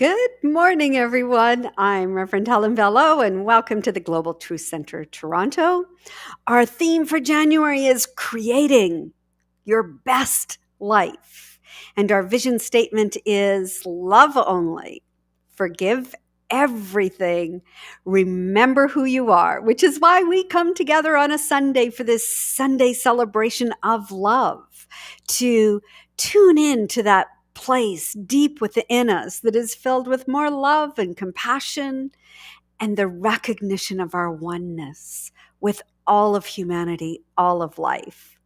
Good morning, everyone. I'm Reverend Helen Bello, and welcome to the Global Truth Center, Toronto. Our theme for January is creating your best life. And our vision statement is love only, forgive everything, remember who you are, which is why we come together on a Sunday for this Sunday celebration of love, to tune in to that place deep within us that is filled with more love and compassion and the recognition of our oneness with all of humanity, all of life.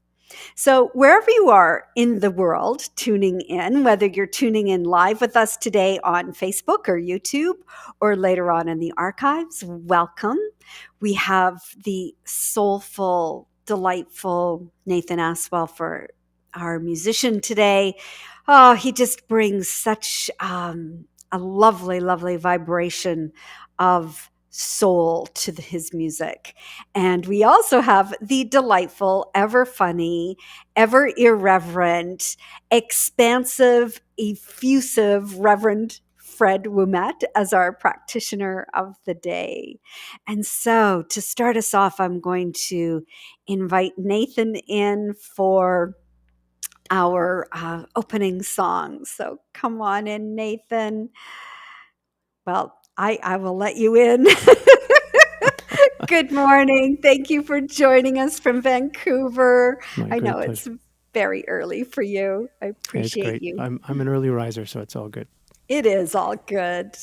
So, wherever you are in the world tuning in, whether you're tuning in live with us today on Facebook or YouTube or later on in the archives, welcome. We have the soulful, delightful Nathan Aswell for our musician today. Oh, he just brings such a lovely, lovely vibration of soul to his music. And we also have the delightful, ever funny, ever irreverent, expansive, effusive Reverend Fred Ouimet as our practitioner of the day. And so to start us off, I'm going to invite Nathan in for our opening song. So come on in, Nathan. Well, I will let you in. Good morning. Thank you for joining us from Vancouver. My I great know pleasure. it's very early for you. I Hey, it's appreciate great. you. I'm an early riser, so it's all good. It is all good.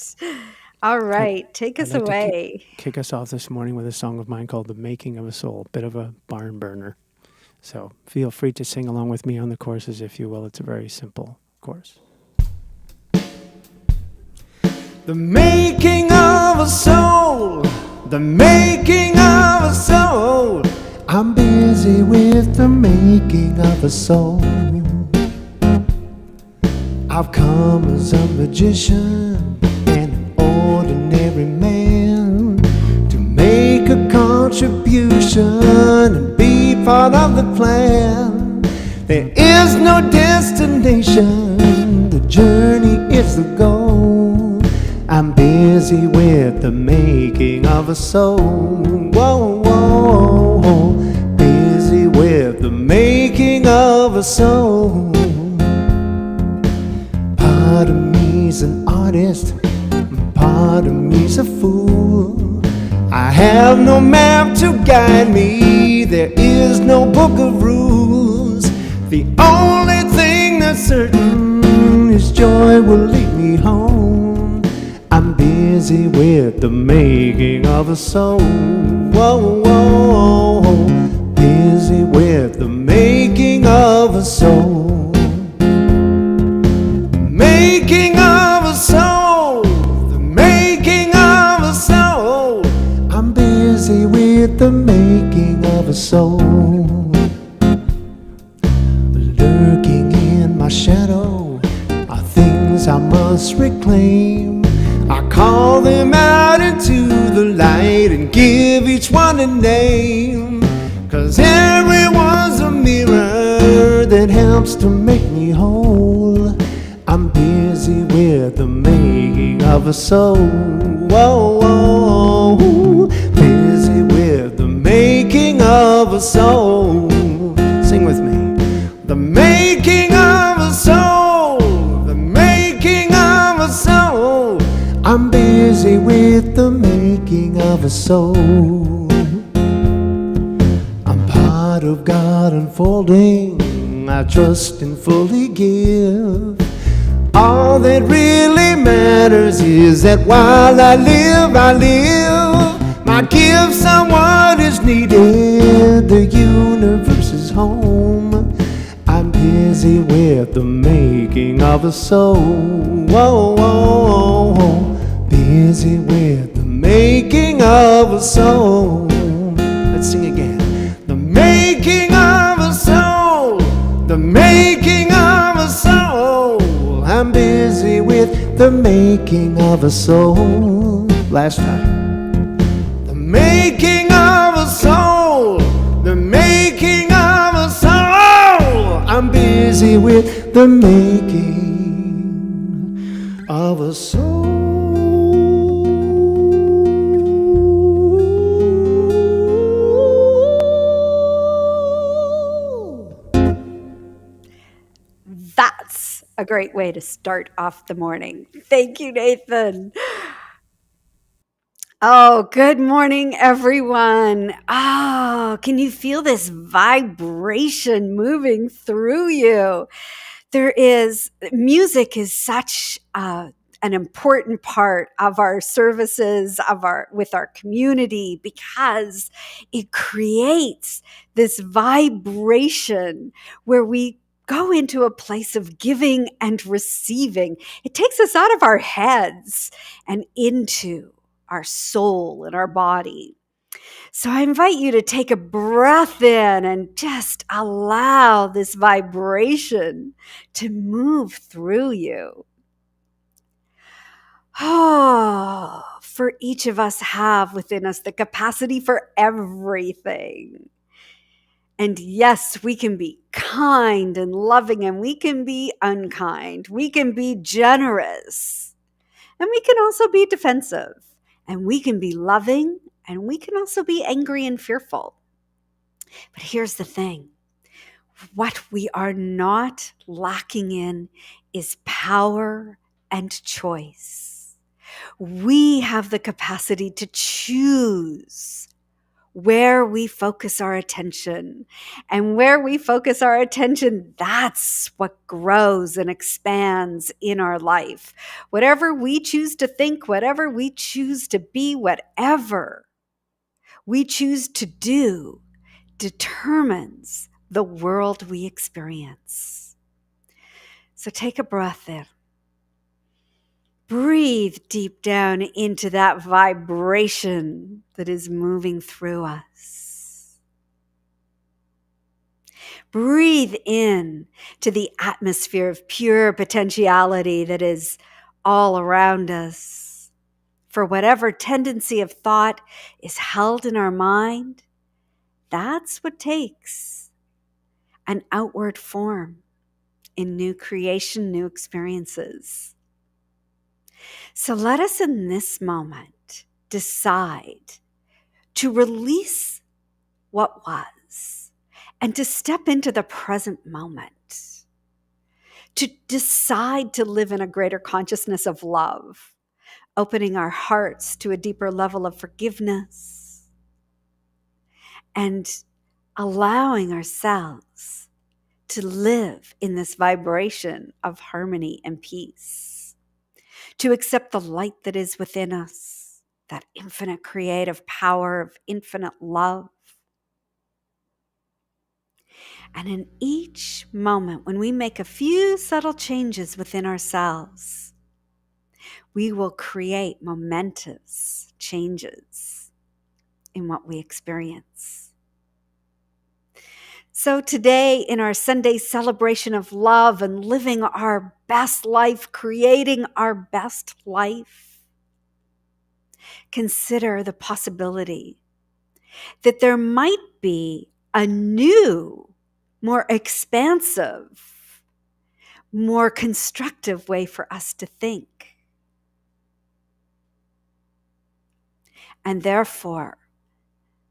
All I'd, right, take I'd us like to away. kick us off this morning with a song of mine called "The Making of a Soul," bit of a barn burner. So feel free to sing along with me on the choruses, if you will. It's a very simple chorus. The making of a soul, the making of a soul. I'm busy with the making of a soul. I've come as a magician and an ordinary man to make a contribution and be part of the plan. There is no destination, the journey is the goal. I'm busy with the making of a soul. Whoa, whoa, whoa. Busy with the making of a soul. Part of me's an artist, part of me's a fool. I have no map to guide me, there is no book of rules. The only thing that's certain is joy will lead me home. I'm busy with the making of a soul. Whoa, whoa, whoa. Busy with the making of a soul. Making of a soul, the making of a soul. I'm busy with the making of a soul. Lurking in my shadow are things I must reclaim. I call them out into the light and give each one a name. 'Cause everyone's a mirror that helps to make me whole. I'm busy with the making of a soul. Whoa, whoa, whoa. Busy with the making of a soul. Sing with me. The making of a soul, the making of a soul. I'm busy with the making of a soul. I'm part of God unfolding. I trust and fully give. All that really matters is that while I live, my gifts are what is needed. The universe is home. I'm busy with the making of a soul. Whoa, whoa, whoa. Busy with the making of a soul. Let's sing again. The making of a soul, the making of a soul. I'm busy with the making of a soul. Last time. The making of a soul, the making of a soul. I'm busy with the making of a soul. That's a great way to start off the morning. Thank you, Nathan. Oh, good morning, everyone. Oh, can you feel this vibration moving through you? Music is such an important part of our services with our community, because it creates this vibration where we go into a place of giving and receiving. It takes us out of our heads and into our soul and our body. So I invite you to take a breath in and just allow this vibration to move through you. Oh, for each of us have within us the capacity for everything. And yes, we can be kind and loving, and we can be unkind. We can be generous, and we can also be defensive, and we can be loving, and we can also be angry and fearful. But here's the thing. What we are not lacking in is power and choice. We have the capacity to choose where we focus our attention. And where we focus our attention, that's what grows and expands in our life. Whatever we choose to think, whatever we choose to be, whatever we choose to do, determines the world we experience. So take a breath in. Breathe deep down into that vibration that is moving through us. Breathe in to the atmosphere of pure potentiality that is all around us. For whatever tendency of thought is held in our mind, that's what takes an outward form in new creation, new experiences. So let us in this moment decide to release what was and to step into the present moment, to decide to live in a greater consciousness of love, opening our hearts to a deeper level of forgiveness, and allowing ourselves to live in this vibration of harmony and peace. To accept the light that is within us, that infinite creative power of infinite love. And in each moment, when we make a few subtle changes within ourselves, we will create momentous changes in what we experience. So today, in our Sunday celebration of love and living our best life, creating our best life, consider the possibility that there might be a new, more expansive, more constructive way for us to think. And therefore,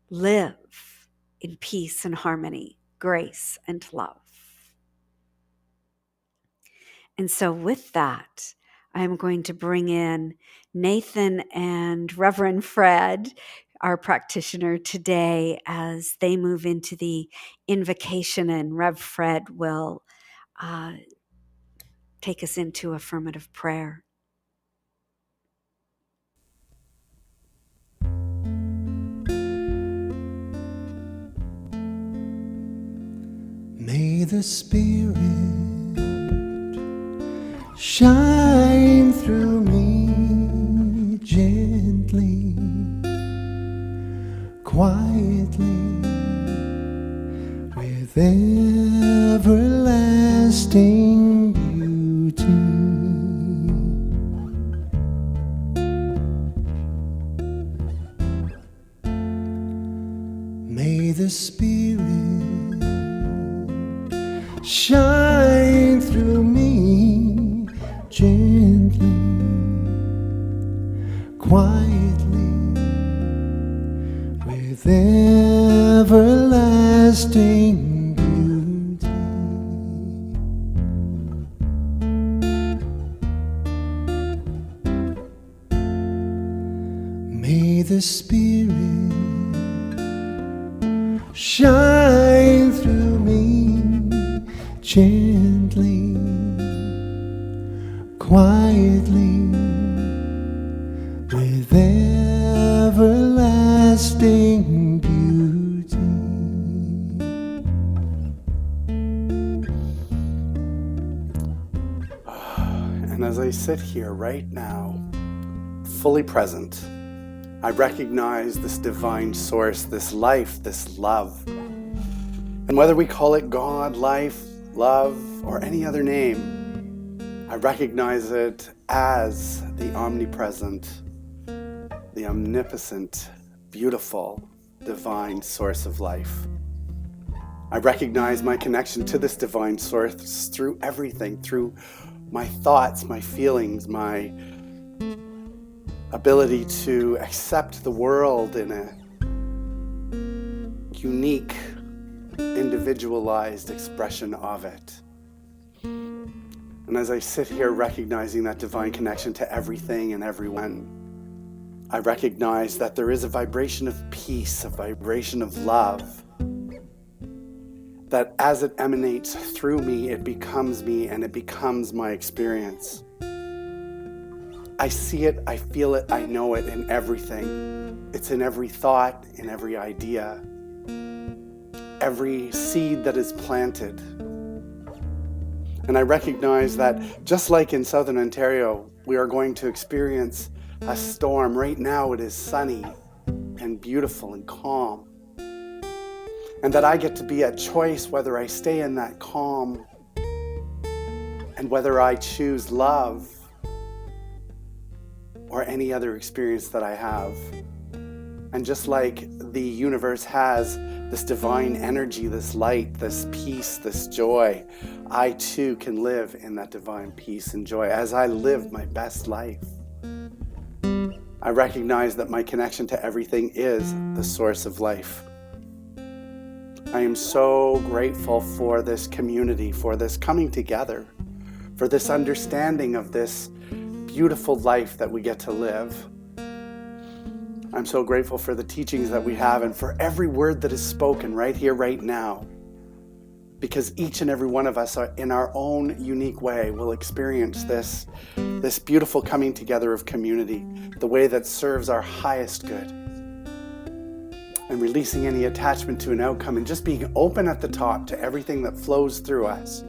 live in peace and harmony, grace and love. And so with that, I'm going to bring in Nathan and Reverend Fred, our practitioner today, as they move into the invocation, and Rev Fred will take us into affirmative prayer. May the Spirit shine through me gently, quietly, with everlasting beauty. May the Spirit shine through me gently, with everlasting beauty. May the Spirit shine through me gently, quietly, with everlasting beauty. And as I sit here right now, fully present, I recognize this divine source, this life, this love. And whether we call it God, life, love, or any other name, I recognize it as the omnipresent, the omnipotent, beautiful, divine source of life. I recognize my connection to this divine source through everything, through my thoughts, my feelings, my ability to accept the world in a unique, individualized expression of it. And as I sit here recognizing that divine connection to everything and everyone, I recognize that there is a vibration of peace, a vibration of love, that as it emanates through me, it becomes me and it becomes my experience. I see it, I feel it, I know it in everything. It's in every thought, in every idea, every seed that is planted. And I recognize that just like in Southern Ontario, we are going to experience a storm. Right now it is sunny and beautiful and calm. And that I get to be at choice whether I stay in that calm and whether I choose love or any other experience that I have. And just like the universe has this divine energy, this light, this peace, this joy, I too can live in that divine peace and joy as I live my best life. I recognize that my connection to everything is the source of life. I am so grateful for this community, for this coming together, for this understanding of this beautiful life that we get to live. I'm so grateful for the teachings that we have and for every word that is spoken right here, right now, because each and every one of us are, in our own unique way, will experience this beautiful coming together of community, the way that serves our highest good, and releasing any attachment to an outcome and just being open at the top to everything that flows through us.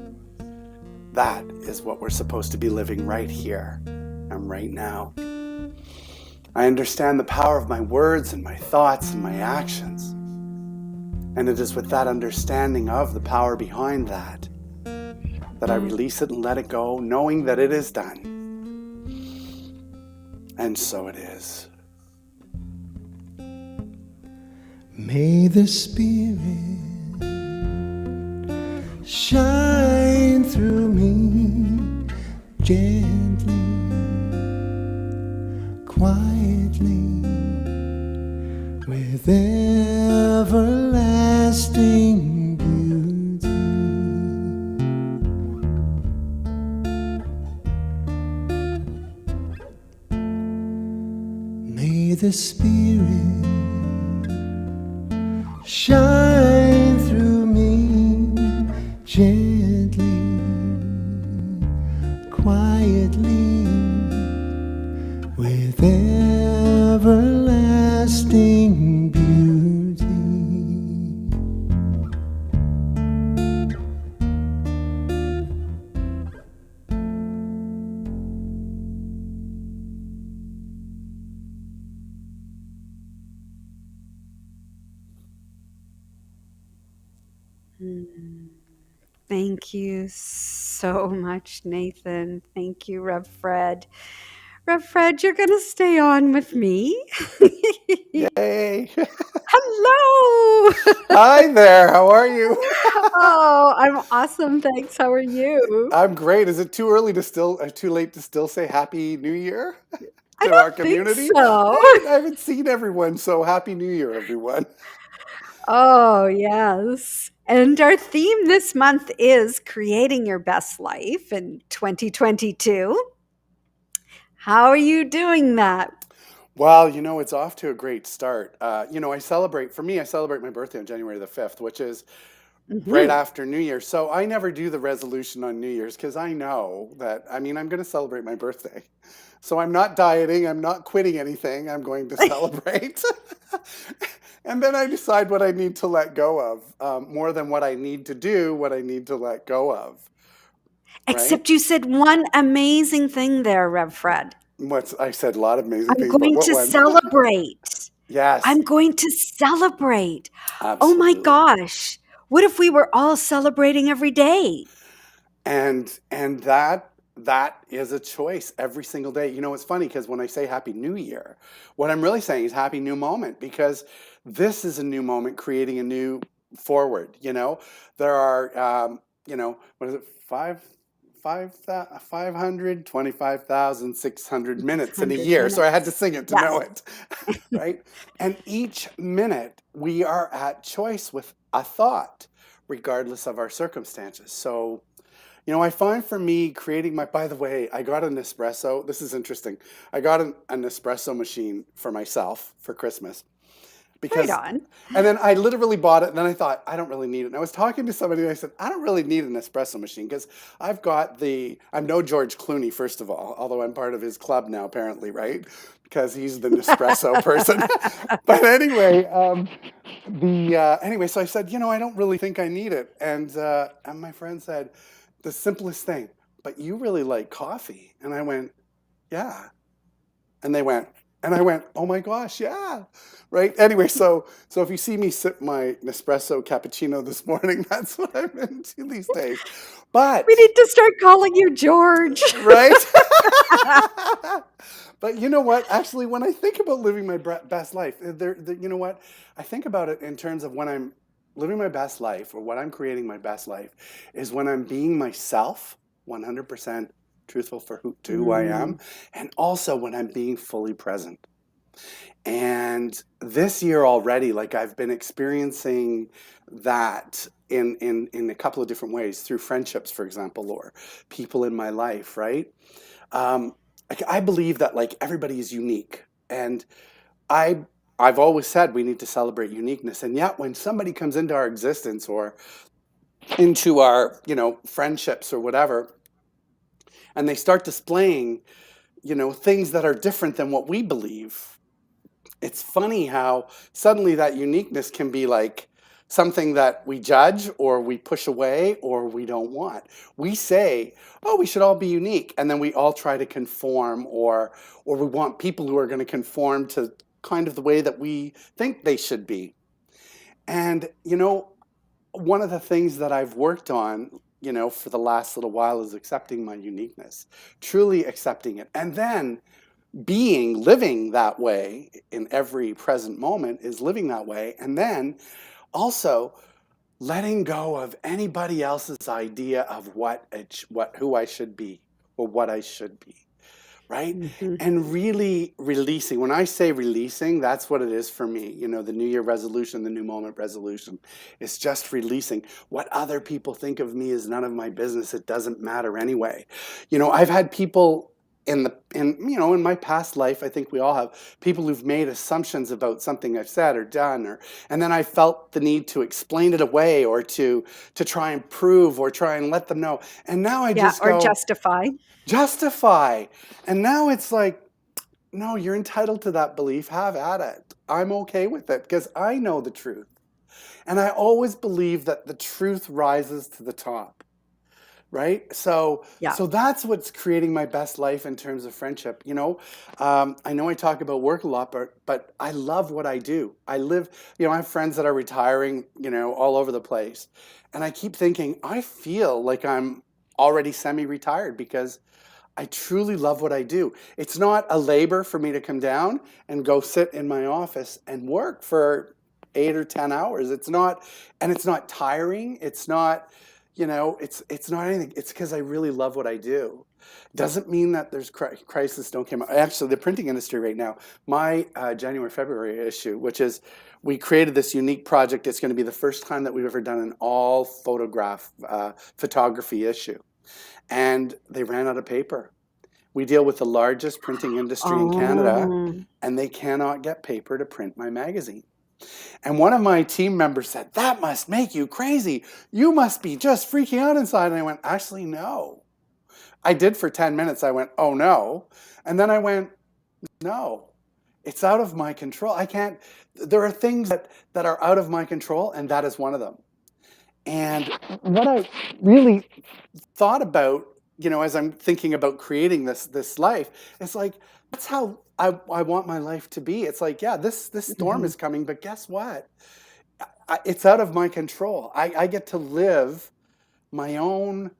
That is what we're supposed to be living right here and right now. I understand the power of my words and my thoughts and my actions. And it is with that understanding of the power behind that I release it and let it go, knowing that it is done. And so it is. May the Spirit shine through me gently, quietly, with everlasting beauty. May the Spirit shine through me gently, quietly, with everlasting beauty. Thank you so much, Nathan. Thank you, Rev Fred. Rev Fred, you're going to stay on with me. Yay! Hello. Hi there, how are you? Oh, I'm awesome. Thanks. How are you? I'm great. Is it too late to still say Happy New Year? I to our don't think community. so. I haven't seen everyone, so Happy New Year, everyone. Oh, yes. And our theme this month is creating your best life in 2022. How are you doing that? Well, it's off to a great start. For me, I celebrate my birthday on January the 5th, which is right Mhm. after New Year's. So I never do the resolution on New Year's because I know that, I'm going to celebrate my birthday. So I'm not dieting, I'm not quitting anything, I'm going to celebrate. And then I decide what I need to let go of, more than what I need to do, what I need to let go of, right? Except you said one amazing thing there, Rev Fred. I said a lot of amazing I'm things, but going what to one? celebrate. Yes, I'm going to celebrate. Oh my absolutely. gosh. What if we were all celebrating every day? And that is a choice every single day. It's funny because when I say Happy New Year, what I'm really saying is Happy New Moment, because this is a new moment creating a new forward. There are, what is it, 525,600 minutes in a 600 year. So I had to minutes. sing it to Yes. know it, right? And each minute we are at choice with a thought, regardless of our circumstances. So I find for me creating by the way, I got an espresso. This is interesting. I got an espresso machine for myself for Christmas Right because, on. and then I literally bought it and then I thought, I don't really need it. And I was talking to somebody and I said, I don't really need an espresso machine because I'm no George Clooney, first of all, although I'm part of his club now, apparently, right? Because he's the Nespresso person. But anyway, anyway, so I said, I don't really think I need it. And my friend said, the simplest thing, but you really like coffee. And I went, yeah. And I went, oh my gosh, yeah. Right. Anyway, so if you see me sip my Nespresso cappuccino this morning, that's what I'm into these days. We But, need to start calling you George. right. But you know what? Actually, when I think about living my best life, you know what? I think about it in terms of when I'm living my best life, or what I'm creating my best life, is when I'm being myself, 100% truthful to who I am, Mm, and also when I'm being fully present. And this year already, like I've been experiencing that in a couple of different ways through friendships, for example, or people in my life, right? Um, I believe that like everybody is unique, and I I've always said we need to celebrate uniqueness. And yet, when somebody comes into our existence or into our friendships or whatever, and they start displaying things that are different than what we believe, it's funny how suddenly that uniqueness can be like something that we judge or we push away or we don't want. We say, "Oh, we should all be unique," and then we all try to conform, or we want people who are going to conform to kind of the way that we think they should be. And one of the things that I've worked on, for the last little while is accepting my uniqueness, truly accepting it. And then living that way in every present moment is living that way. And then also letting go of anybody else's idea of who I should be or what I should be, right? mhm. And really releasing. When I say releasing, that's what it is for me. The New Year resolution, the New Moment resolution, is just releasing. What other people think of me is none of my business. It doesn't matter anyway. I've had people in my past life, I think we all have people who've made assumptions about something I've said or done, and then I felt the need to explain it away, or to try and prove, or try and let them know. And now I Yeah, just or go, justify. justify. And now it's like, no, you're entitled to that belief. Have at it. I'm okay with it because I know the truth. And I always believe that the truth rises to the top. Right. Yeah. So that's what's creating my best life in terms of friendship. I know I talk about work a lot, but I love what I do. I have friends that are retiring, all over the place. And I keep thinking, I feel like I'm already semi-retired because I truly love what I do. It's not a labor for me to come down and go sit in my office and work for 8 or 10 hours. It's not tiring. It's not, it's not anything. It's because I really love what I do. Doesn't mean that there's crisis don't come out. Actually, the printing industry right now, my January, February issue, which is we created this unique project. It's going to be the first time that we've ever done an all photography issue. And they ran out of paper. We deal with the largest printing industry in Canada, Oh. and they cannot get paper to print my magazine. And one of my team members said, "That must make you crazy. You must be just freaking out inside." And I went, "Actually, no." I did for 10 minutes. I went, "Oh no." And then I went, "No, it's out of my control. I can't, there are things that are out of my control, and that is one of them." And what I really thought about, as I'm thinking about creating this life, it's like that's how I want my life to be. It's like, yeah, this storm Mhm. is coming, but guess what? It's out of my control. I get to live my own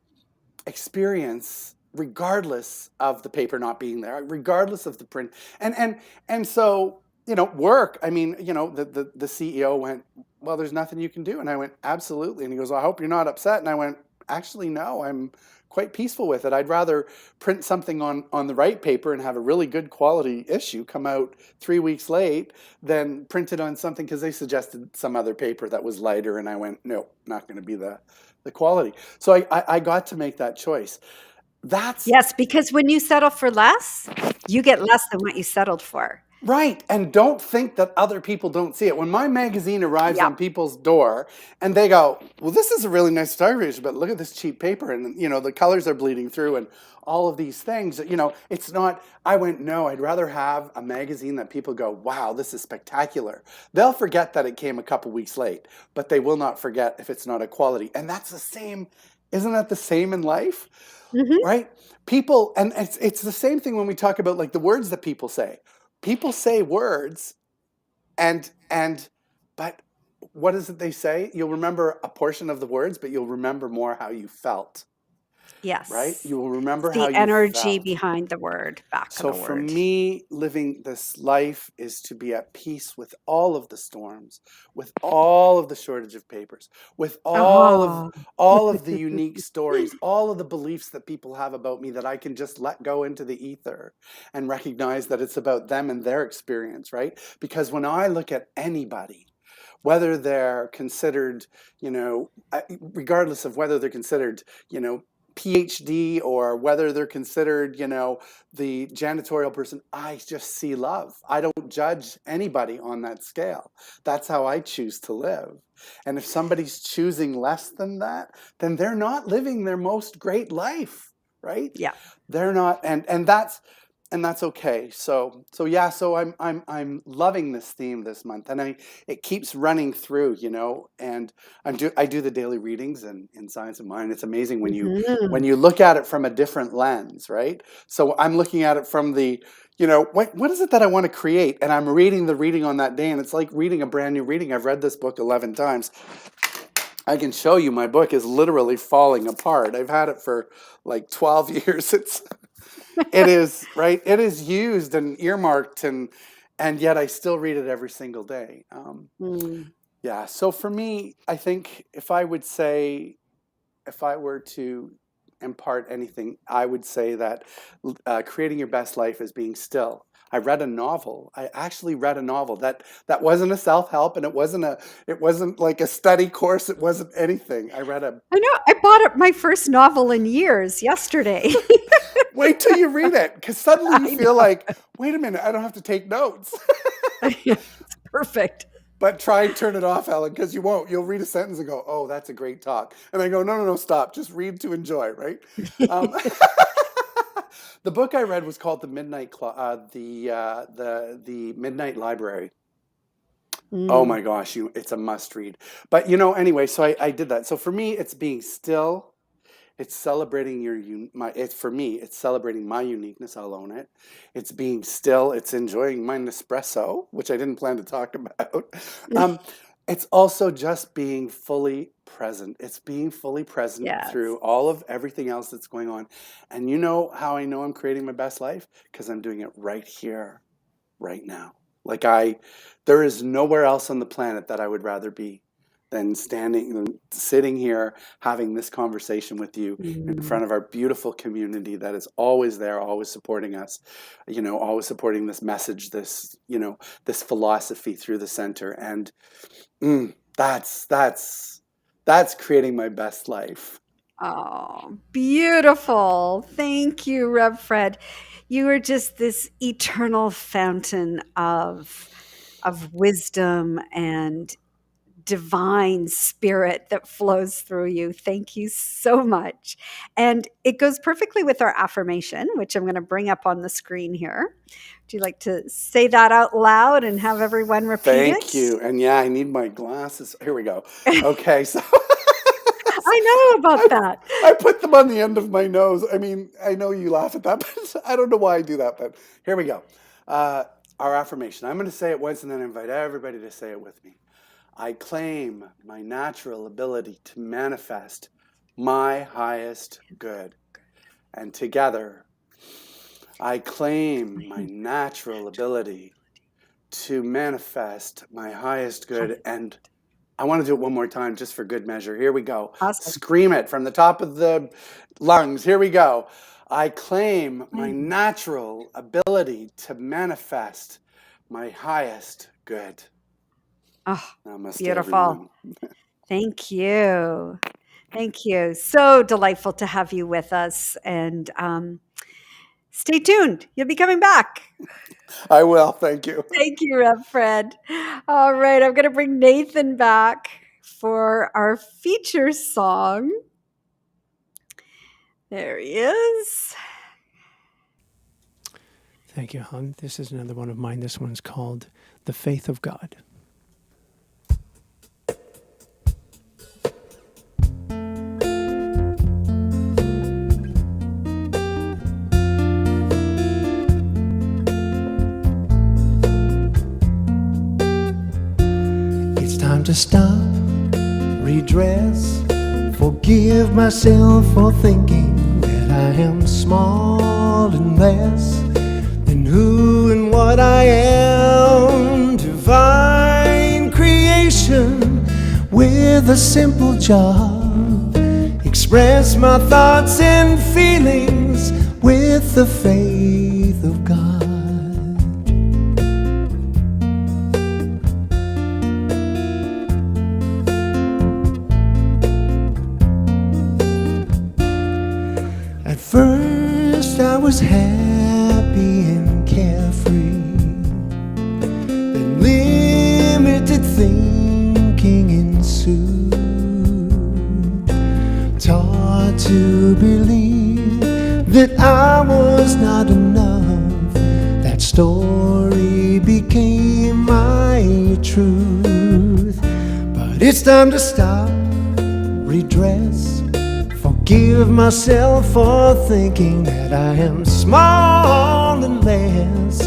experience regardless of the paper not being there, regardless of the print. And so, work. I mean, the CEO went, "Well, there's nothing you can do." And I went, "Absolutely." And he goes, "Well, I hope you're not upset." And I went, "Actually, no, I'm quite peaceful with it. I'd rather print something on the right paper and have a really good quality issue come out 3 weeks late than print it on something," because they suggested some other paper that was lighter. And I went, "No, not going to be the quality." So I got to make that choice. That's Yes, because when you settle for less, you get less than what you settled for. right. And don't think that other people don't see it. When my magazine arrives Yep. on people's door and they go, "Well, this is a really nice photography, but look at this cheap paper. And, the colors are bleeding through and all of these things." It's not, I went, "No, I'd rather have a magazine that people go, 'Wow, this is spectacular.' They'll forget that it came a couple weeks late, but they will not forget if it's not a quality." And that's the same. Isn't that the same in life? Mhm. Right? People, and it's the same thing when we talk about like the words that people say. People say words, and but what is it they say? You'll remember a portion of the words, but you'll remember more how you felt, right? Yes. You will It's remember how the you energy felt. behind the word, back of So the for word. me, living this life is to be at peace with all of the storms, with all of the shortage of papers, with Oh. all of the unique stories, all of the beliefs that people have about me that I can just let go into the ether and recognize that it's about them and their experience, right? Because when I look at anybody, whether they're considered, regardless of whether they're considered, PhD, or whether they're considered, the janitorial person, I just see love. I don't judge anybody on that scale. That's how I choose to live. And if somebody's choosing less than that, then they're not living their most great life, right? Yeah. They're not, and that's okay. So yeah, so I'm loving this theme this month, and it keeps running through, and I do the daily readings in Science of Mind. It's amazing when you when Mhm. you look at it from a different lens, right? So I'm looking at it from the, what is it that I want to create, and I'm reading the reading on that day, and it's like reading a brand new reading. I've read this book 11 times. I can show you my book is literally falling apart. I've had it for like 12 years. It is, right? It is used and earmarked, and yet I still read it every single day. Mm. Yeah. So for me, I think if I were to impart anything, I would say that creating your best life is being still. I read a novel. I actually read a novel that wasn't a self-help, and it wasn't like a study course. It wasn't anything. I read a I know, I bought up my first novel in years yesterday. Wait till you read it, because suddenly you I feel know. like, wait a minute, I don't have to take notes. It's perfect. But try and turn it off, Ellen, because you won't. You'll read a sentence and go, "Oh, that's a great talk." And I go, "No, no, no, stop. Just read to enjoy," right? Um, the book I read was called the Midnight Library. Oh Mm. my gosh, it's a must read. But anyway, so I did that. So for me, it's being still. It's celebrating it's for me, it's celebrating my uniqueness. I'll own it. It's being still. It's enjoying my Nespresso, which I didn't plan to talk about. Um, it's also just being fully present. It's being fully present through Yes. all of everything else that's going on. And you know how I know I'm creating my best life? Because I'm doing it right here, right now. Like there is nowhere else on the planet that I would rather be than sitting here having this conversation with you in front of our beautiful community that is always there, always supporting us, always supporting this message, this this philosophy through the center. And that's creating my best life. Oh, beautiful. Thank you, Rev Fred. You are just this eternal fountain of wisdom and divine spirit that flows through you. Thank you so much. And it goes perfectly with our affirmation, which I'm going to bring up on the screen here. Would you like to say that out loud and have everyone repeat it? Thank you. And yeah, I need my glasses. Here we go. Okay, so I know about that. I put them on the end of my nose. I mean, I know you laugh at that, but I don't know why I do that. But here we go. Our affirmation. I'm going to say it once and then invite everybody to say it with me. I claim my natural ability to manifest my highest good. And together, I claim my natural ability to manifest my highest good. And I want to do it one more time just for good measure. Here we go. Awesome. Scream it from the top of the lungs. Here we go. I claim my natural ability to manifest my highest good. Oh, Namaste, beautiful. everyone. Thank you. Thank you. So delightful to have you with us. And stay tuned. You'll be coming back. I will. Thank you. Thank you, Rev Fred. All right. I'm going to bring Nathan back for our feature song. There he is. Thank you, hon. This is another one of mine. This one's called The Faith of God. Time to stop, redress, forgive myself for thinking that I am small and less than who and what I am. Divine creation with a simple job, express my thoughts and feelings with the faith of God. First I was happy and carefree, then limited thinking ensued, taught to believe that I was not enough. That story became my truth. But it's time to stop, redress, forgive myself for thinking that I am small and less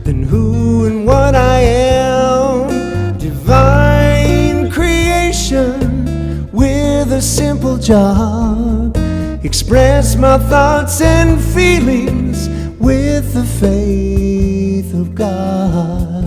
than who and what I am. Divine creation with a simple job, express my thoughts and feelings with the faith of God.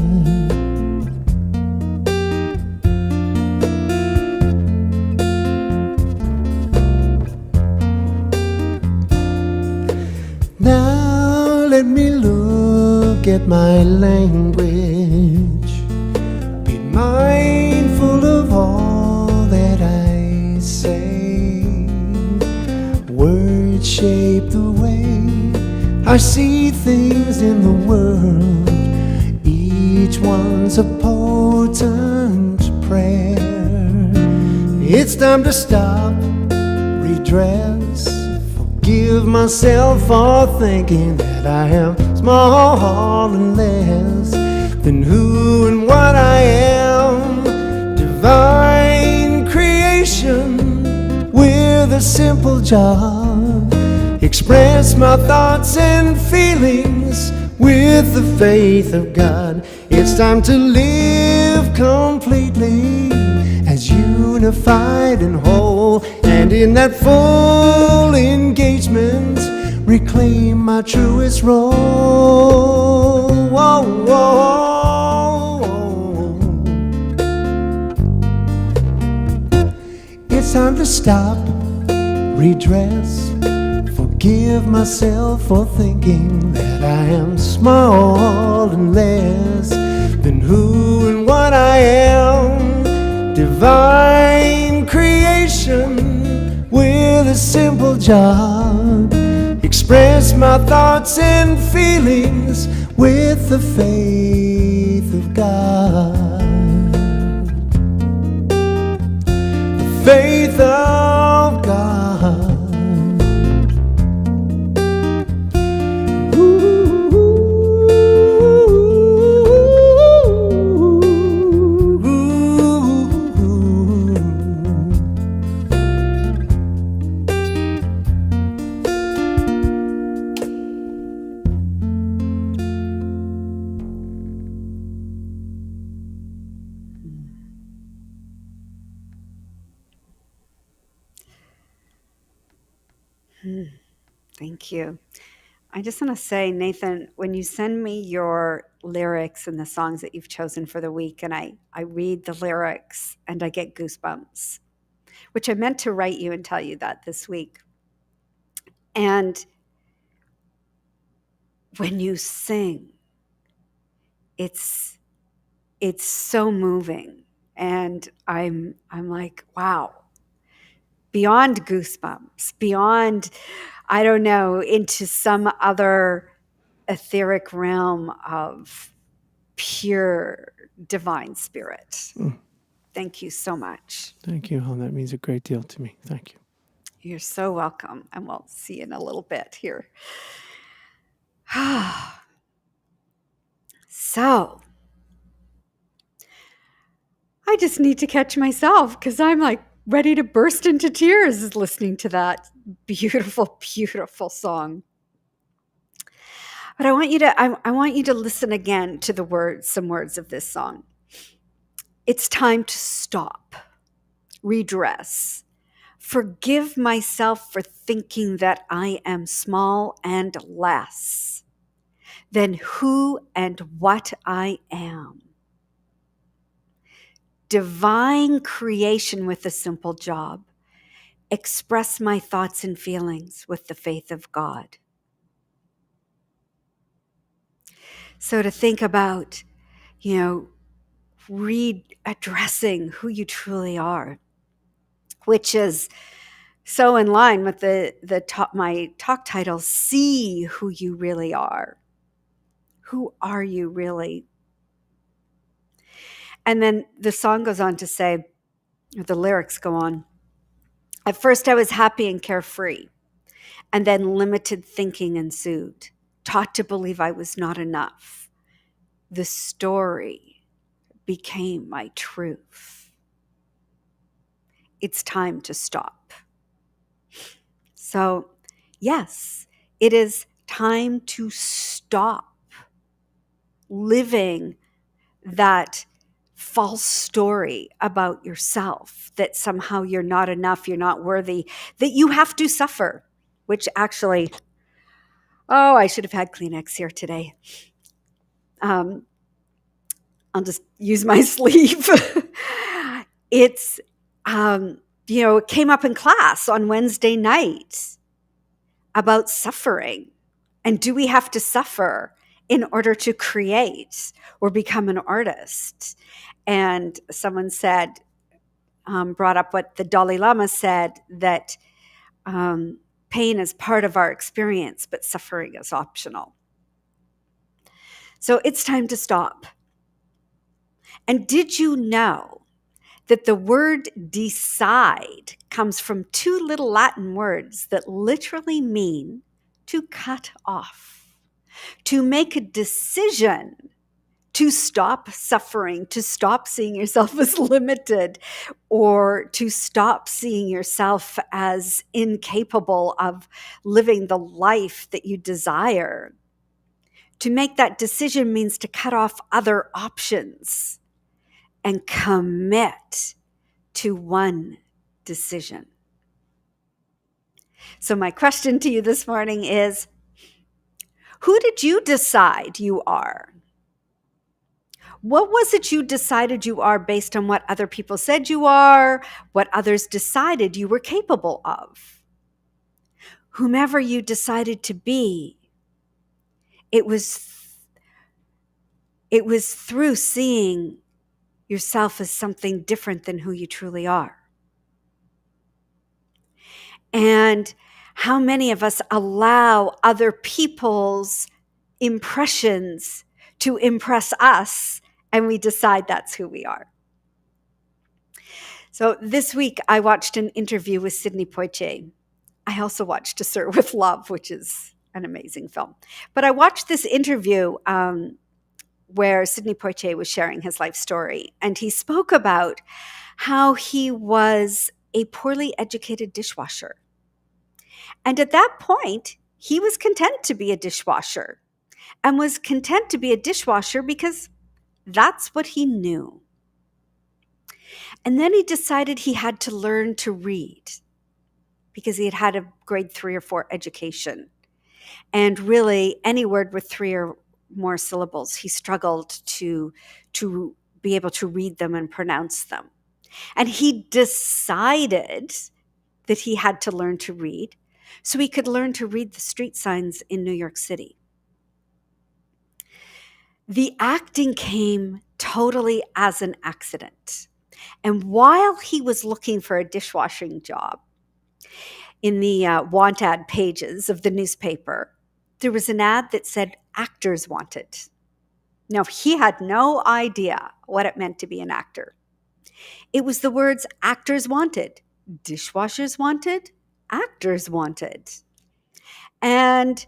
Now let me look at my language, be mindful of all that I say. Words shape the way I see things in the world. Each one's a potent prayer. It's time to stop, redress, forgive myself for thinking that I am small and less than who and what I am. Divine creation with a simple job, express my thoughts and feelings with the faith of God. It's time to live completely as unified and whole, and in that full engagement reclaim my truest role. Whoa, whoa, whoa. time to stop, redress, forgive myself for thinking that I am small and less than who and what I am. Divine creation with a simple job. Express my thoughts and feelings with the faith of God. The faith of God. Thank you. I just want to say, Nathan, when you send me your lyrics and the songs that you've chosen for the week, and I read the lyrics and I get goosebumps, which I meant to write you and tell you that this week. And when you sing, it's so moving. And I'm like, wow, beyond goosebumps, beyond, I don't know, into some other etheric realm of pure divine spirit. Thank you so much. Thank you, Helen. That means a great deal to me. Thank you. You're so welcome. And we'll see you in a little bit here. So, I just need to catch myself because I'm like ready to burst into tears listening to that beautiful, beautiful song. But I want you to listen again to the words, some words of this song. It's time to stop, redress, forgive myself for thinking that I am small and less than who and what I am. Divine creation with a simple job. Express my thoughts and feelings with the faith of God. So to think about, readdressing who you truly are, which is so in line with my talk title, See Who You Really Are. Who are you really? And then the song goes on to say, or the lyrics go on, at first I was happy and carefree, and then limited thinking ensued, taught to believe I was not enough. The story became my truth. It's time to stop. So, yes, it is time to stop living that false story about yourself, that somehow you're not enough, you're not worthy, that you have to suffer, which actually, I should have had Kleenex here today. I'll just use my sleeve. It's, it came up in class on Wednesday night about suffering. And do we have to suffer in order to create or become an artist? And someone said, brought up what the Dalai Lama said, that pain is part of our experience, but suffering is optional. So it's time to stop. And did you know that the word decide comes from two little Latin words that literally mean to cut off, to make a decision to stop suffering, to stop seeing yourself as limited, or to stop seeing yourself as incapable of living the life that you desire. To make that decision means to cut off other options and commit to one decision. So my question to you this morning is, who did you decide you are? What was it you decided you are based on what other people said you are, what others decided you were capable of? Whomever you decided to be, it was through seeing yourself as something different than who you truly are. And how many of us allow other people's impressions to impress us, and we decide that's who we are? So this week, I watched an interview with Sidney Poitier. I also watched To Sir with Love, which is an amazing film. But I watched this interview where Sidney Poitier was sharing his life story, and he spoke about how he was a poorly educated dishwasher. And at that point, he was content to be a dishwasher, and was content to be a dishwasher because that's what he knew. And then he decided he had to learn to read because he had had a grade 3 or 4 education. And really, any word with 3 or more syllables, he struggled to be able to read them and pronounce them. And he decided that he had to learn to read so he could learn to read the street signs in New York City. The acting came totally as an accident. And while he was looking for a dishwashing job in the want ad pages of the newspaper, there was an ad that said actors wanted. Now, he had no idea what it meant to be an actor. It was the words actors wanted, dishwashers wanted, actors wanted. And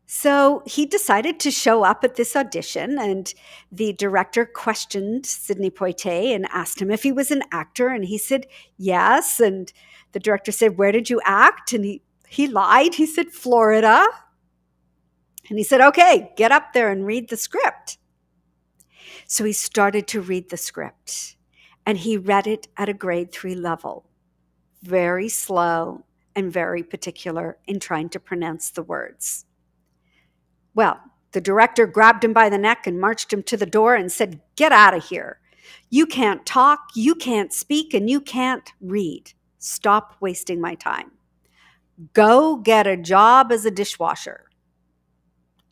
so he decided to show up at this audition, and the director questioned Sidney Poitier and asked him if he was an actor, and he said yes. And the director said, "Where did you act?" And he lied. He said, "Florida." And he said, "Okay, get up there and read the script." So he started to read the script, and he read it at a grade 3 level, very slow and very particular in trying to pronounce the words. Well, the director grabbed him by the neck and marched him to the door and said, "Get out of here. You can't talk, you can't speak, and you can't read. Stop wasting my time. Go get a job as a dishwasher."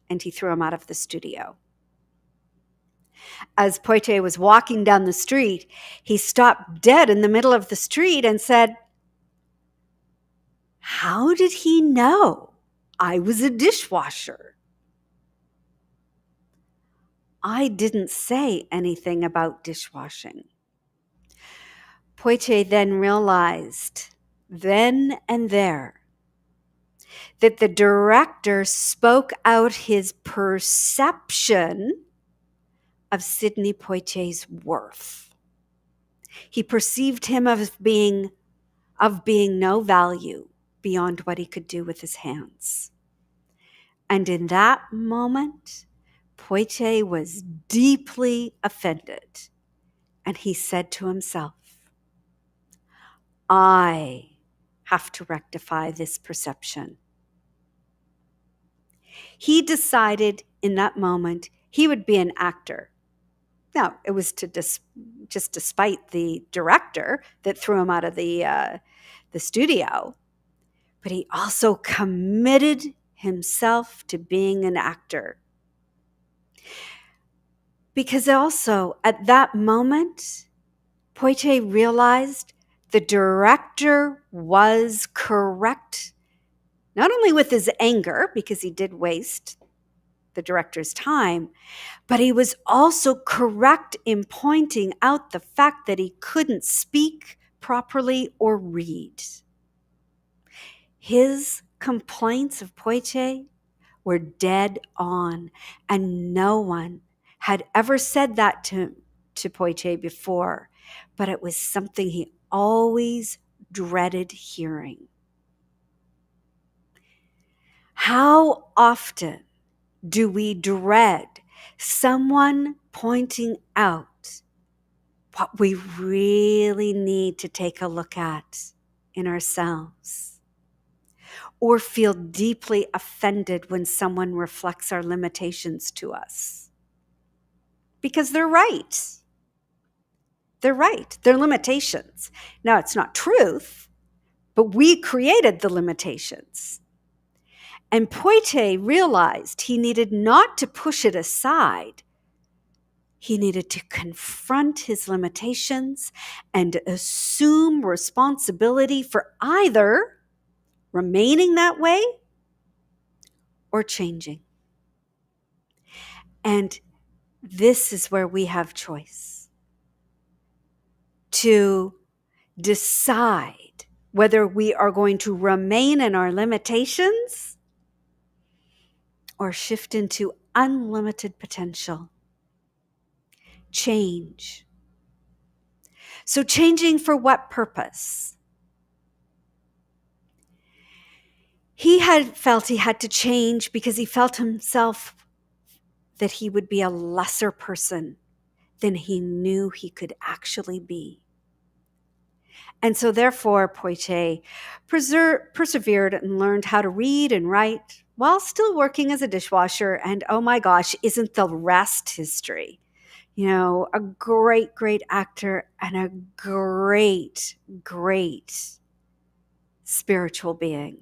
And he threw him out of the studio. As Poitier was walking down the street, he stopped dead in the middle of the street and said, "How did he know I was a dishwasher?" I didn't say anything about dishwashing. Poitier then realized, then and there, that the director spoke out his perception of Sidney Poitier's worth. He perceived him of being no value beyond what he could do with his hands. And in that moment, Poitier was deeply offended, and he said to himself, "I have to rectify this perception." He decided in that moment he would be an actor. Now, it was just despite the director that threw him out of the studio, but he also committed himself to being an actor. Because also at that moment, Poitier realized the director was correct, not only with his anger, because he did waste the director's time, but he was also correct in pointing out the fact that he couldn't speak properly or read. His complaints of Poitier were dead on, and no one had ever said that to Poitier before, but it was something he always dreaded hearing. How often do we dread someone pointing out what we really need to take a look at in ourselves? Or feel deeply offended when someone reflects our limitations to us? because they're right. They're right. They're limitations. Now, it's not truth, but we created the limitations. And Poitier realized he needed not to push it aside. He needed to confront his limitations and assume responsibility for either remaining that way or changing. And this is where we have choice to decide whether we are going to remain in our limitations or shift into unlimited potential. Change. So changing for what purpose? He had felt he had to change because he felt himself that he would be a lesser person than he knew he could actually be. And so therefore, Poitier persevered and learned how to read and write while still working as a dishwasher. And oh my gosh, isn't the rest history? You know, a great, great actor and a great, great spiritual being.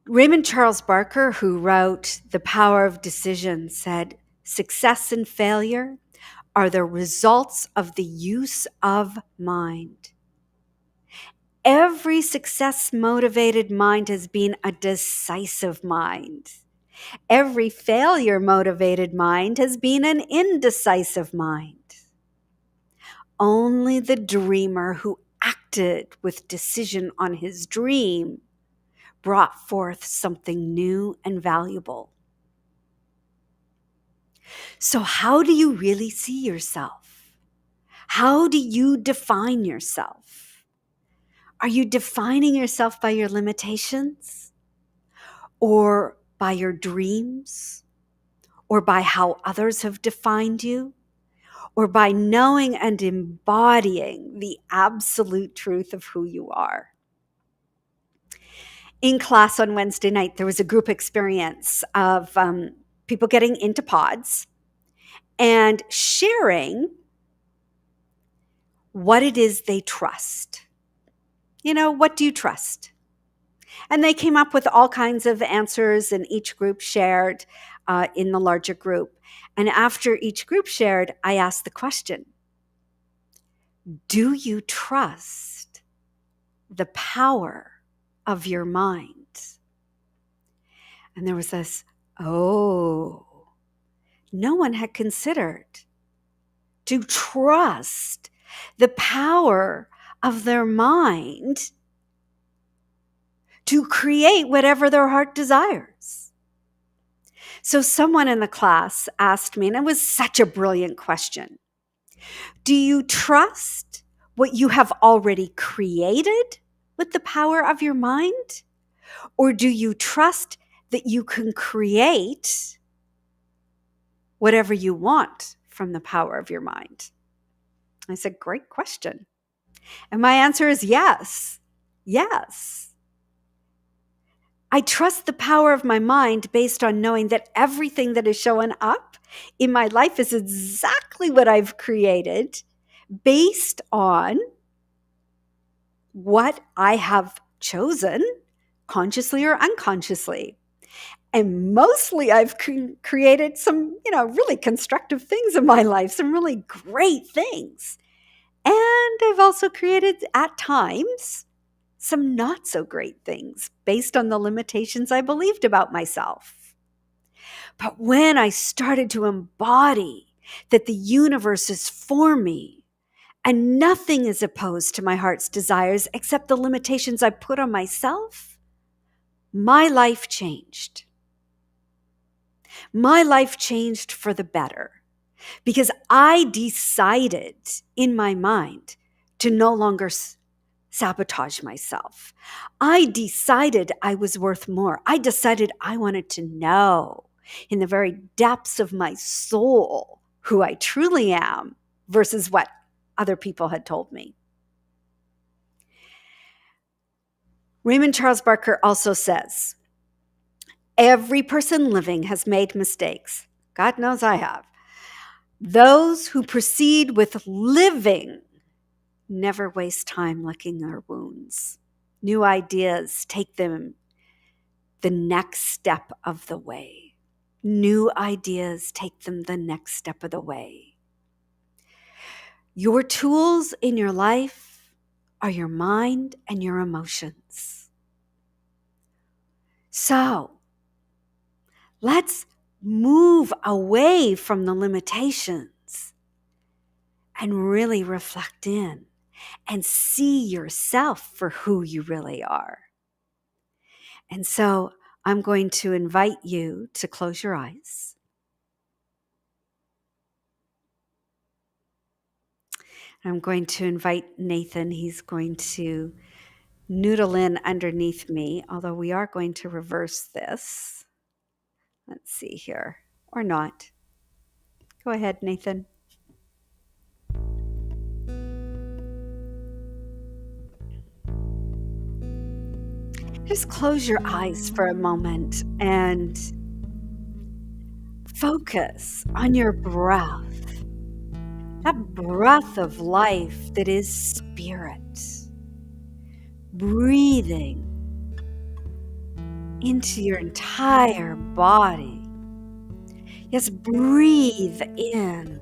Raymond Charles Barker, who wrote The Power of Decision, said, "Success and failure are the results of the use of mind. Every success-motivated mind has been a decisive mind. Every failure-motivated mind has been an indecisive mind. Only the dreamer who acted with decision on his dream brought forth something new and valuable." So how do you really see yourself? How do you define yourself? Are you defining yourself by your limitations? Or by your dreams? Or by how others have defined you? Or by knowing and embodying the absolute truth of who you are? In class on Wednesday night, there was a group experience of people getting into pods and sharing what it is they trust. You know, what do you trust? And they came up with all kinds of answers, and each group shared in the larger group. And after each group shared, I asked the question, do you trust the power of your mind? And there was this, oh, no one had considered to trust the power of their mind to create whatever their heart desires. So someone in the class asked me, and it was such a brilliant question, do you trust what you have already created with the power of your mind? Or do you trust that you can create whatever you want from the power of your mind? I said, great question. And my answer is yes. Yes. I trust the power of my mind based on knowing that everything that is showing up in my life is exactly what I've created based on what I have chosen, consciously or unconsciously. And mostly I've created some, really constructive things in my life, some really great things. And I've also created at times some not so great things based on the limitations I believed about myself. But when I started to embody that the universe is for me and nothing is opposed to my heart's desires except the limitations I put on myself, my life changed. My life changed for the better because I decided in my mind to no longer sabotage myself. I decided I was worth more. I decided I wanted to know in the very depths of my soul who I truly am versus what other people had told me. Raymond Charles Barker also says, every person living has made mistakes. God knows I have. Those who proceed with living never waste time licking their wounds. New ideas take them the next step of the way. New ideas take them the next step of the way. Your tools in your life are your mind and your emotions. So, let's move away from the limitations and really reflect in and see yourself for who you really are. And so I'm going to invite you to close your eyes. I'm going to invite Nathan. He's going to noodle in underneath me, although we are going to reverse this. Let's see here, or not. Go ahead, Nathan. Just close your eyes for a moment and focus on your breath. That breath of life that is spirit. Breathing into your entire body. Yes, breathe in.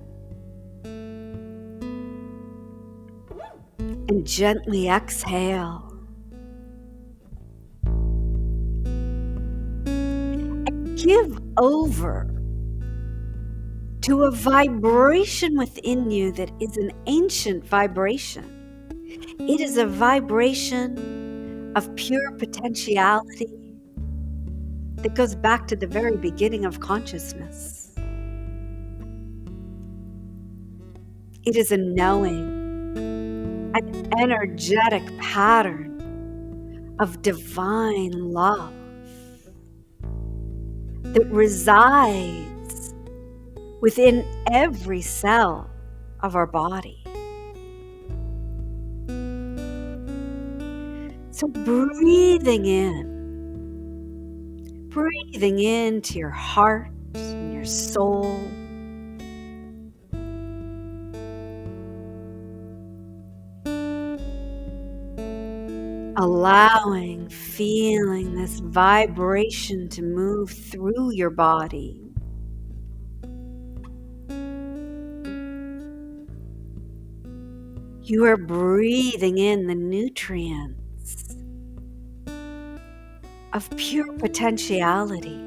And gently exhale. And give over to a vibration within you that is an ancient vibration. It is a vibration of pure potentiality that goes back to the very beginning of consciousness. It is a knowing, an energetic pattern of divine love that resides within every cell of our body. So breathing into your heart and your soul. Allowing, feeling this vibration to move through your body. You are breathing in the nutrients of pure potentiality,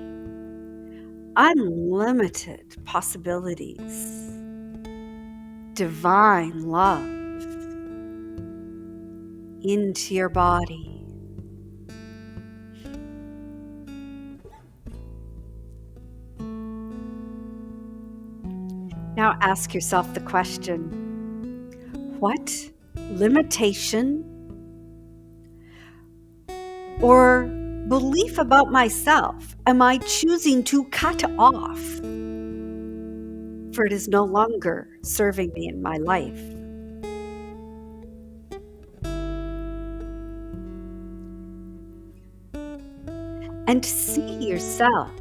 unlimited possibilities, divine love into your body. Now ask yourself the question, what limitation or belief about myself am I choosing to cut off, for it is no longer serving me in my life? And see yourself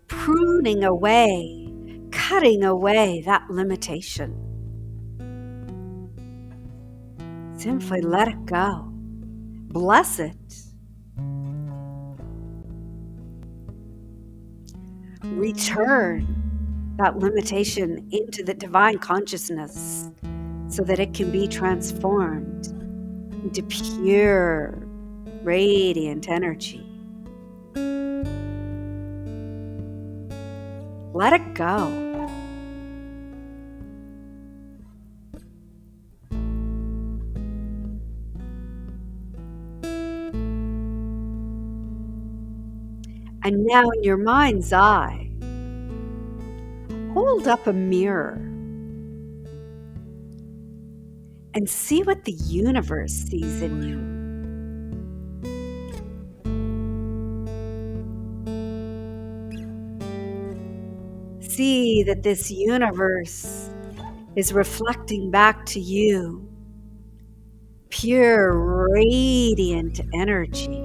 pruning away, cutting away that limitation. Simply let it go. Bless it. Return that limitation into the divine consciousness so that it can be transformed into pure, radiant energy. Let it go. And now in your mind's eye, hold up a mirror and see what the universe sees in you. See that this universe is reflecting back to you pure, radiant energy.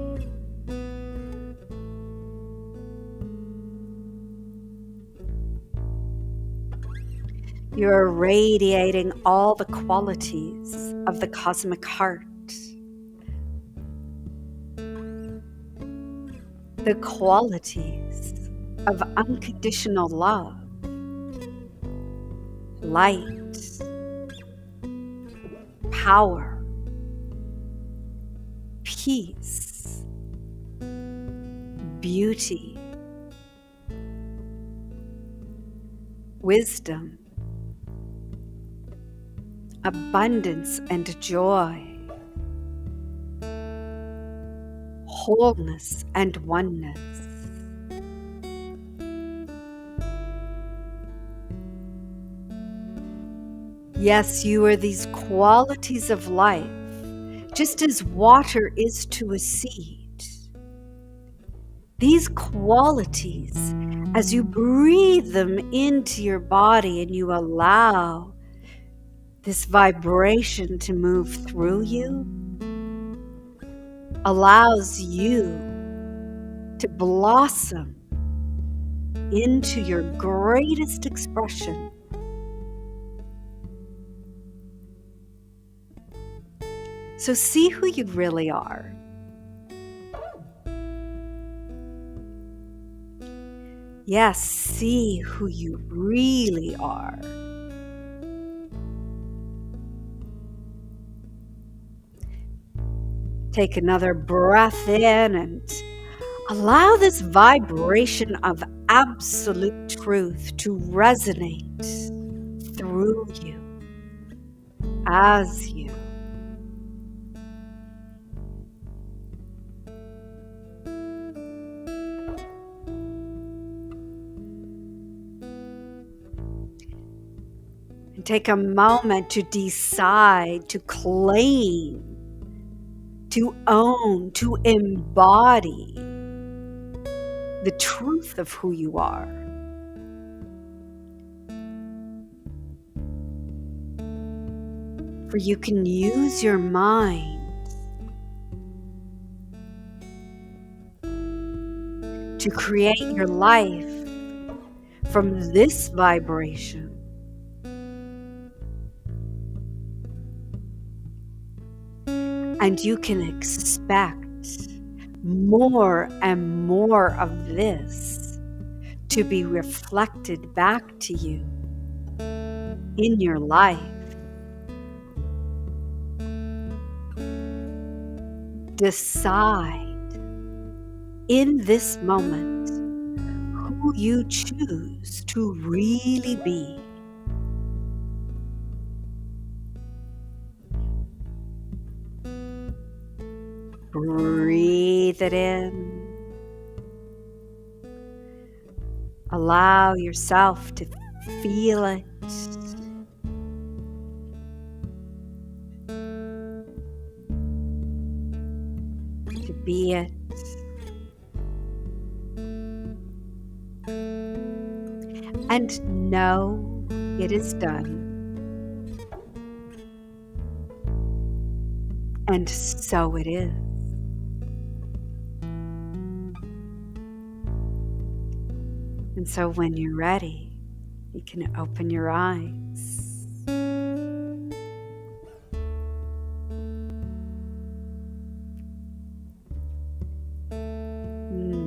You're radiating all the qualities of the cosmic heart. The qualities of unconditional love, light, power, peace, beauty, wisdom, abundance and joy, wholeness and oneness. Yes, you are these qualities of life, just as water is to a seed. These qualities, as you breathe them into your body and you allow this vibration to move through you, allows you to blossom into your greatest expression. So see who you really are. Yes, see who you really are. Take another breath in and allow this vibration of absolute truth to resonate through you, as you. And take a moment to decide, to claim, to own, to embody the truth of who you are. For you can use your mind to create your life from this vibration. And you can expect more and more of this to be reflected back to you in your life. Decide in this moment who you choose to really be. Breathe it in. Allow yourself to feel it. To be it. And know it is done. And so it is. And so when you're ready, you can open your eyes.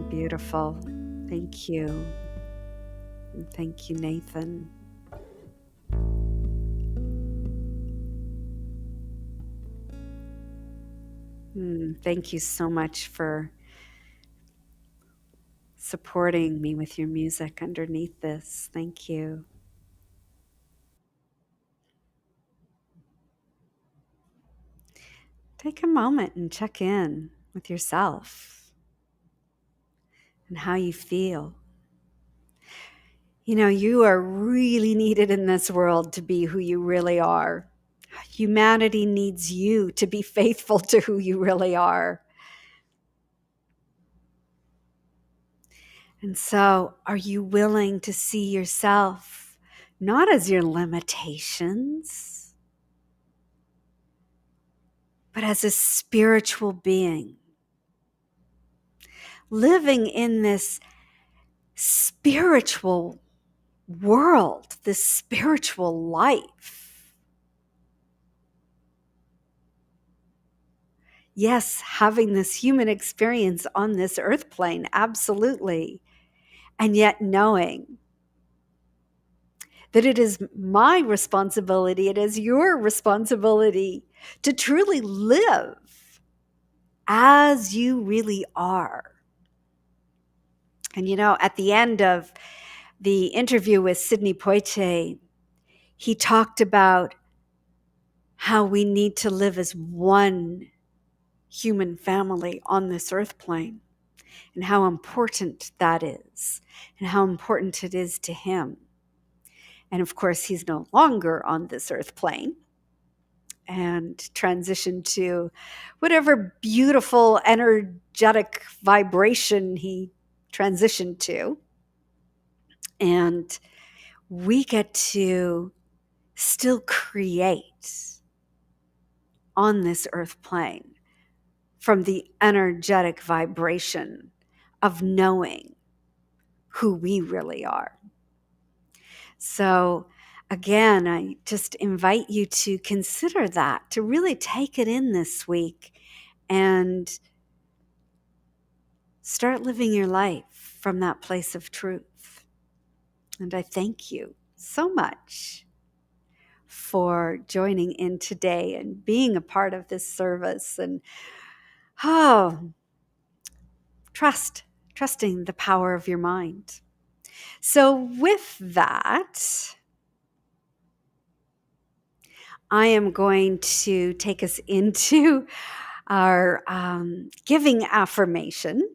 Beautiful. Thank you. And thank you, Nathan. Thank you so much for supporting me with your music underneath this. Thank you. Take a moment and check in with yourself and how you feel. You know, you are really needed in this world to be who you really are. Humanity needs you to be faithful to who you really are. And so, are you willing to see yourself not as your limitations, but as a spiritual being, living in this spiritual world, this spiritual life. Yes, having this human experience on this earth plane, absolutely. And yet knowing that it is my responsibility, it is your responsibility to truly live as you really are. And at the end of the interview with Sidney Poitier, he talked about how we need to live as one human family on this earth plane, and how important that is, and how important it is to him. And of course, he's no longer on this earth plane and transitioned to whatever beautiful, energetic vibration he transitioned to. And we get to still create on this earth plane from the energetic vibration of knowing who we really are. So again, I just invite you to consider that, to really take it in this week and start living your life from that place of truth. And I thank you so much for joining in today and being a part of this service, and trusting the power of your mind. So with that, I am going to take us into our giving affirmation.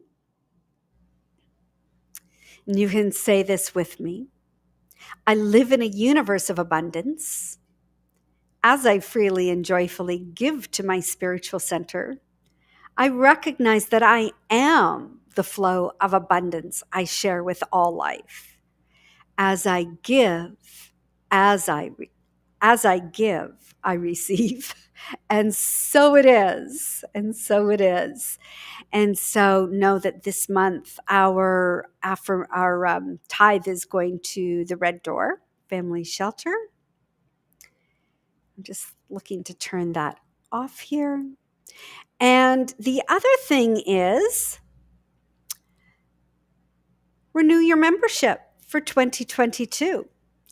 And you can say this with me. I live in a universe of abundance. As I freely and joyfully give to my spiritual center, I recognize that I am the flow of abundance I share with all life. As I give, as I give, I receive. And so it is. And so it is. And so know that this month our tithe is going to the Red Door Family Shelter. I'm just looking to turn that off here. And the other thing is renew your membership for 2022.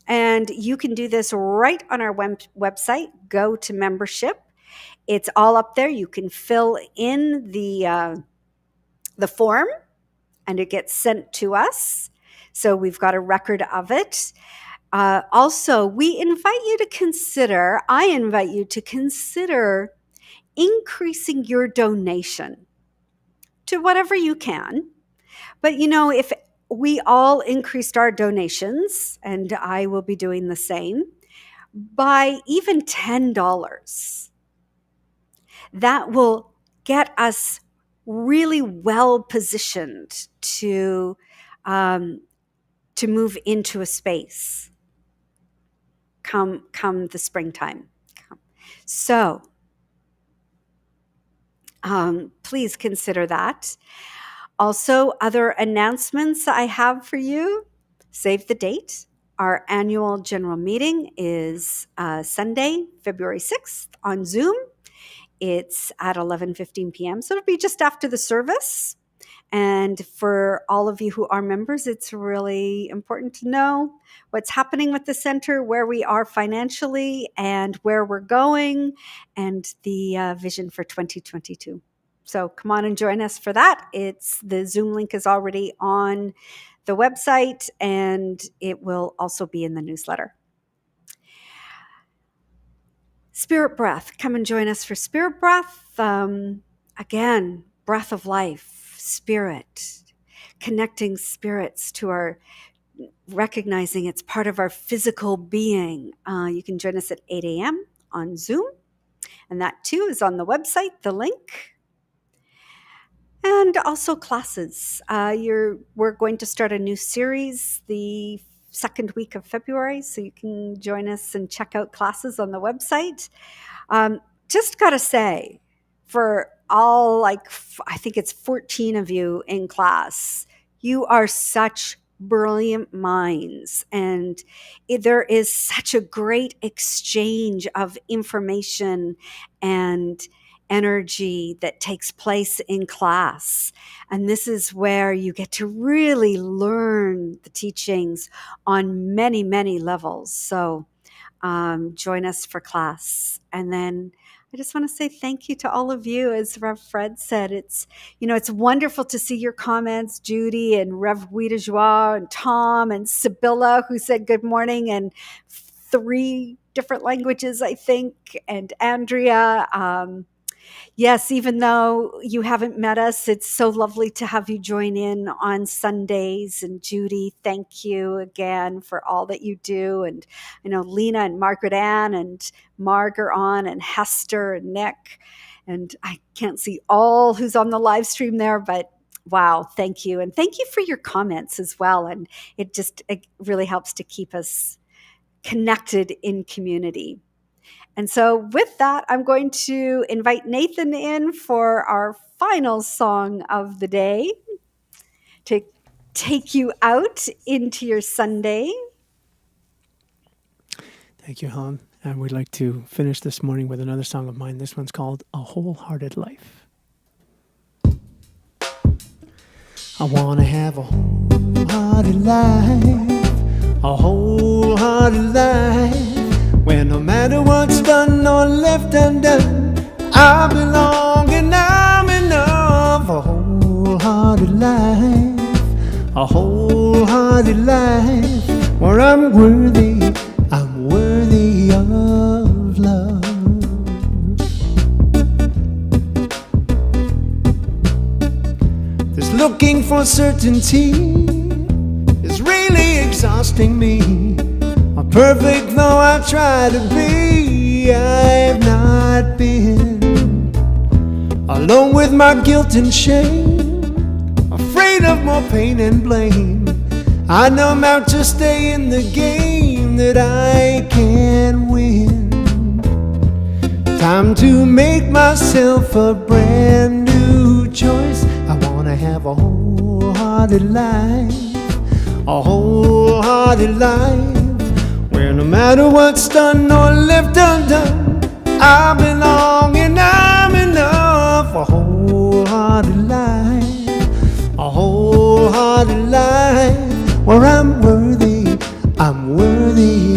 And you can do this right on our website. Go to membership. It's all up there. You can fill in the form and it gets sent to us. So we've got a record of it. Also, I invite you to consider increasing your donation to whatever you can. But if we all increased our donations, and I will be doing the same, by even $10, that will get us really well positioned to move into a space come the springtime. So please consider that. Also, other announcements I have for you. Save the date. Our annual general meeting is Sunday, February 6th on Zoom. It's at 11:15 p.m. So it'll be just after the service. And for all of you who are members, it's really important to know what's happening with the center, where we are financially, and where we're going, and the vision for 2022. So come on and join us for that. The Zoom link is already on the website, and it will also be in the newsletter. Spirit Breath. Come and join us for Spirit Breath. Again, breath of life, spirit, connecting spirits to our, recognizing it's part of our physical being. You can join us at 8 a.m. on Zoom. And that too is on the website, the link. And also classes. We're going to start a new series the second week of February, so you can join us and check out classes on the website. Just got to say, for all, I think it's 14 of you in class, you are such brilliant minds, and there is such a great exchange of information and energy that takes place in class. And this is where you get to really learn the teachings on many, many levels. So join us for class. And then I just want to say thank you to all of you. As Rev Fred said, it's wonderful to see your comments, Judy and Rev Guida Joie and Tom and Sibylla, who said good morning in 3 different languages, I think, and Andrea. Yes, even though you haven't met us, it's so lovely to have you join in on Sundays. And Judy, thank you again for all that you do. And I know Lena and Margaret Ann and Marg are on, and Hester and Nick. And I can't see all who's on the live stream there, but wow, thank you. And thank you for your comments as well. And it really helps to keep us connected in community. And so with that, I'm going to invite Nathan in for our final song of the day to take you out into your Sunday. Thank you, Helen. And we'd like to finish this morning with another song of mine. This one's called A Wholehearted Life. I want to have a wholehearted life, a wholehearted life, where no matter what's done or left undone, I belong and I'm enough. A wholehearted life, a wholehearted life, where I'm worthy of love. This looking for certainty is really exhausting me. Perfect though I try to be, I've not been. Alone with my guilt and shame, afraid of more pain and blame. I know I'm out to stay in the game that I can win. Time to make myself a brand new choice. I wanna have a wholehearted life, a wholehearted life, where no matter what's done or left undone, I belong and I'm enough. A wholehearted life, a wholehearted life, where I'm worthy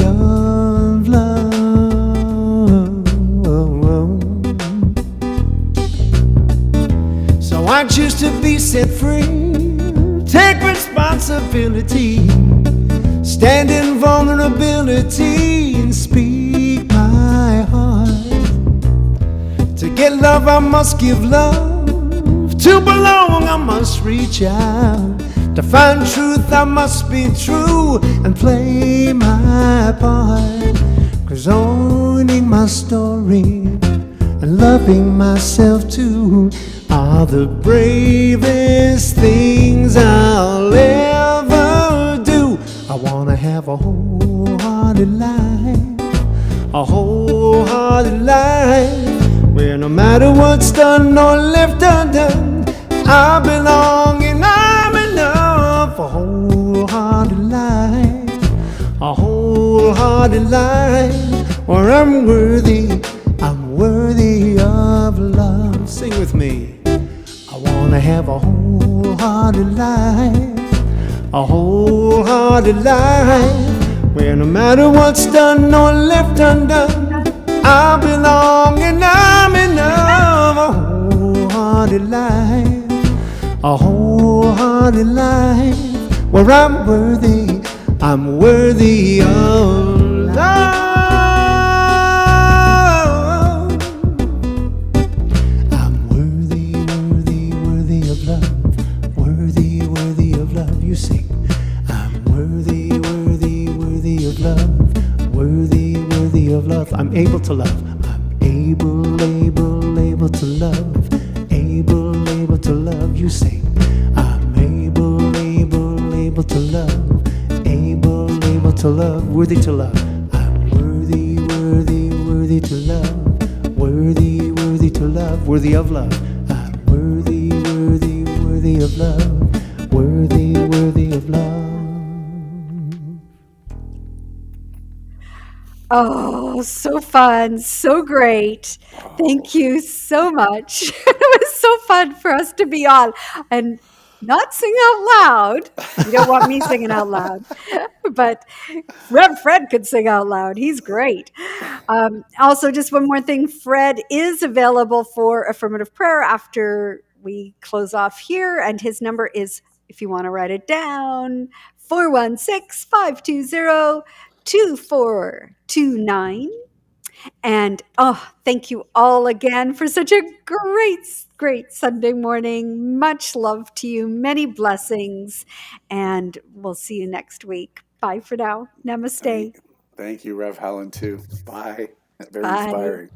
of love. So I choose to be set free, take responsibility, stand in vulnerability and speak my heart. To get love, I must give love. To belong, I must reach out. To find truth, I must be true and play my part. 'Cause owning my story and loving myself too are the bravest things I'll ever do. I wanna have a wholehearted life, a wholehearted life, where no matter what's done or left undone, I belong and I'm enough. A wholehearted life, a wholehearted life, where I'm worthy of love. Sing with me. I wanna have a wholehearted life, a wholehearted life, where no matter what's done or left undone, I belong and I'm enough. A wholehearted life, a wholehearted life, where I'm worthy of love. I'm worthy of love, worthy of love. You sing. I'm worthy of love, worthy of love. I'm able to love. I'm able to love, able to love. You sing. I'm able to love, able to love, worthy to love. I'm worthy to love, worthy to love, worthy of love. I'm worthy of love, worthy of love. Oh, so fun, so great. Oh, Thank you so much. It was so fun for us to be on and not sing out loud. You don't want me singing out loud, but Rev Fred could sing out loud. He's great. Also, just one more thing, Fred is available for affirmative prayer after we close off here, and his number is, if you want to write it down, 416-520-2429. And thank you all again for such a great Sunday morning. Much love to you, many blessings, and we'll see you next week. Bye for now. thank, Namaste. thank you, Rev Helen, too. Bye. Very Bye. inspiring.